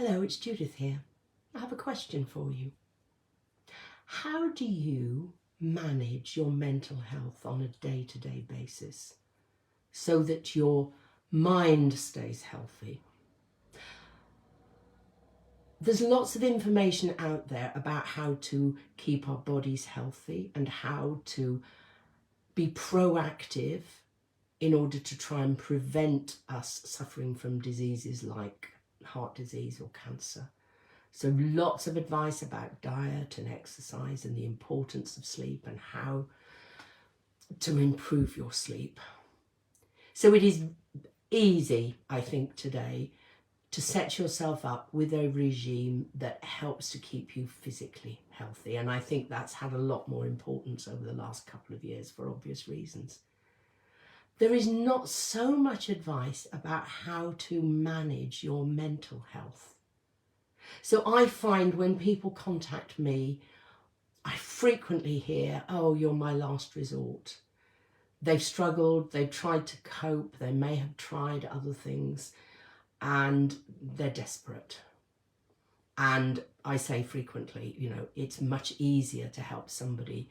Hello, it's Judith here. I have a question for you. How do you manage your mental health on a day-to-day basis so that your mind stays healthy? There's lots of information out there about how to keep our bodies healthy and how to be proactive in order to try and prevent us suffering from diseases like heart disease or cancer. So lots of advice about diet and exercise and the importance of sleep and how to improve your sleep. So it is easy, I think, today to set yourself up with a regime that helps to keep you physically healthy. And I think that's had a lot more importance over the last couple of years for obvious reasons. There is not so much advice about how to manage your mental health. So I find when people contact me, I frequently hear, oh, you're my last resort. They've struggled, they've tried to cope, they may have tried other things, and they're desperate. And I say frequently, it's much easier to help somebody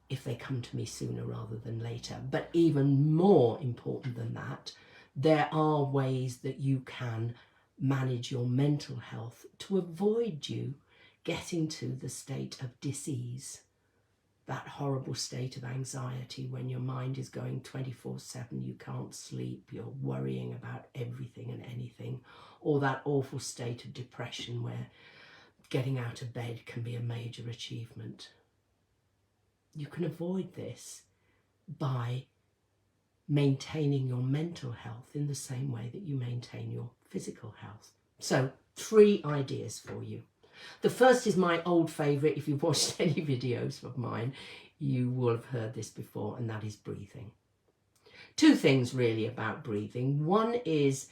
if they come to me sooner rather than later. But even more important than that, there are ways that you can manage your mental health to avoid you getting to the state of dis-ease, that horrible state of anxiety when your mind is going 24/7, you can't sleep, you're worrying about everything and anything, or that awful state of depression where getting out of bed can be a major achievement. You can avoid this by maintaining your mental health in the same way that you maintain your physical health. So 3 ideas for you. The first is my old favourite. If you've watched any videos of mine, you will have heard this before, and that is breathing. 2 things really about breathing. One is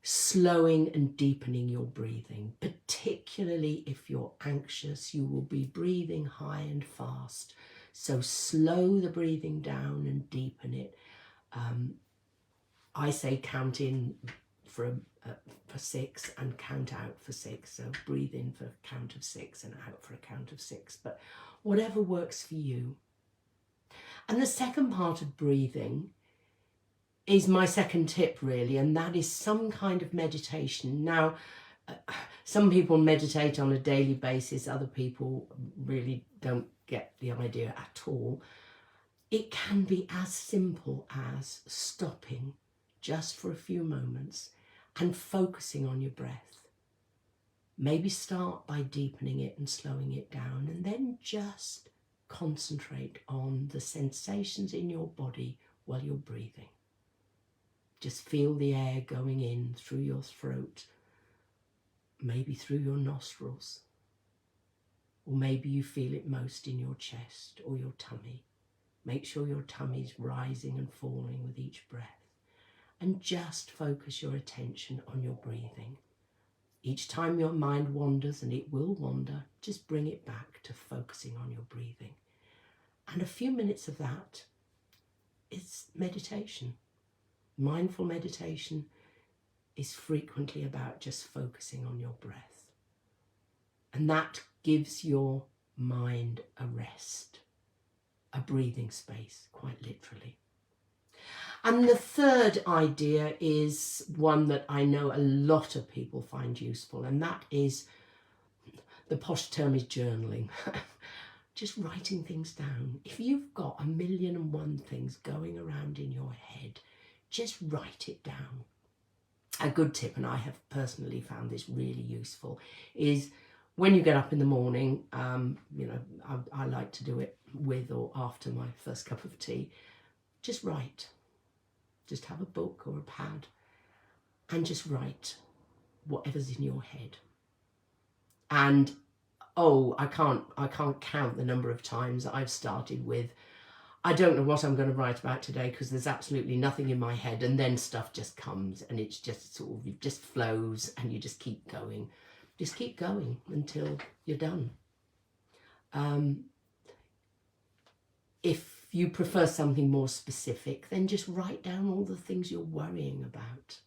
slowing and deepening your breathing, particularly if you're anxious. You will be breathing high and fast, so slow the breathing down and deepen it. I say count in for 6 and count out for 6, so breathe in for a count of 6 and out for a count of 6, but whatever works for you. And the second part of breathing is my second tip really, and that is some kind of meditation. Now, some people meditate on a daily basis, other people really don't get the idea at all. It can be as simple as stopping just for a few moments and focusing on your breath. Maybe start by deepening it and slowing it down, and then just concentrate on the sensations in your body while you're breathing. Just feel the air going in through your throat, maybe through your nostrils, or maybe you feel it most in your chest or your tummy. Make sure your tummy's rising and falling with each breath, and just focus your attention on your breathing. Each time your mind wanders, and it will wander, just bring it back to focusing on your breathing. And a few minutes of that is meditation. Mindful meditation is frequently about just focusing on your breath. And that gives your mind a rest, a breathing space, quite literally. And the third idea is one that I know a lot of people find useful, and that is, the posh term is journaling. Just writing things down. If you've got 1,000,001 things going around in your head, just write it down. A good tip, and I have personally found this really useful, is when you get up in the morning, I like to do it with or after my first cup of tea, just write. Just have a book or a pad and just write whatever's in your head. And I can't count the number of times that I've started with, I don't know what I'm going to write about today because there's absolutely nothing in my head, and then stuff just comes and it's just sort of, it just flows and you just keep going. Just keep going until you're done. If you prefer something more specific, then just write down all the things you're worrying about.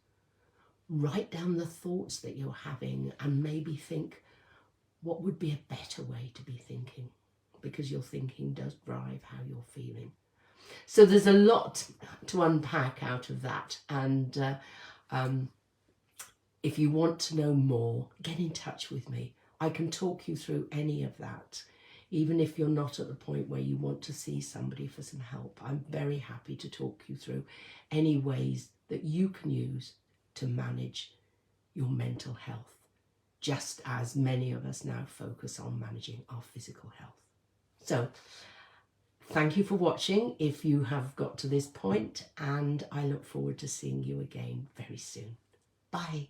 write down the thoughts that you're having and maybe think, what would be a better way to be thinking? Because your thinking does drive how you're feeling. So there's a lot to unpack out of that. And if you want to know more, get in touch with me. I can talk you through any of that. Even if you're not at the point where you want to see somebody for some help, I'm very happy to talk you through any ways that you can use to manage your mental health, just as many of us now focus on managing our physical health. So thank you for watching if you have got to this point, and I look forward to seeing you again very soon. Bye.